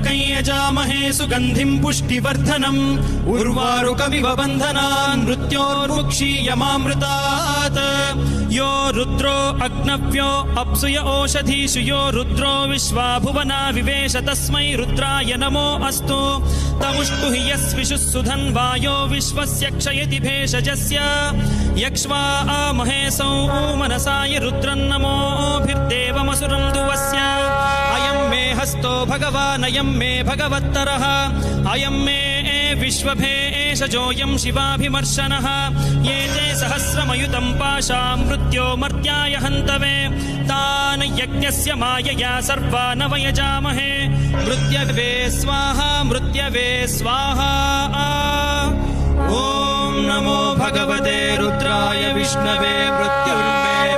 त्र्यम्बकं यजामहे सुगन्धिं पुष्टिवर्धनम् उर्वारुकमिव बन्धनान् मृत्योर्मुक्षीयमामृतात् यो रुद्रो अग्नव्यो अप्सुय ओषधीषु यो रुद्रो विश्वा भुवना विवेश तस्मै रुद्राय नमो अस्तु तमुष्टु हि यस्विषुः सुधन्वायो विश्वस्य क्षयति भेषजस्य यक्ष्वा महेशौ मनसाय रुद्रन्नमोभिर्देवमसुरं दुवस्य अयं मे हस्तो भगवान् अयं मे भगवत्तरः अयं मे विश्वभेषजोऽयं शिवाभिमर्शनः ये ते सहस्रमयुतं पाशां मृत्यो मर्त्याय हन्तवे तान् यज्ञस्य मायया सर्वान् वयजामहे मृत्यवे स्वाहा मृत्यवे स्वाहा ॐ नमो भगवते रुद्राय विष्णवे मृत्युर्मे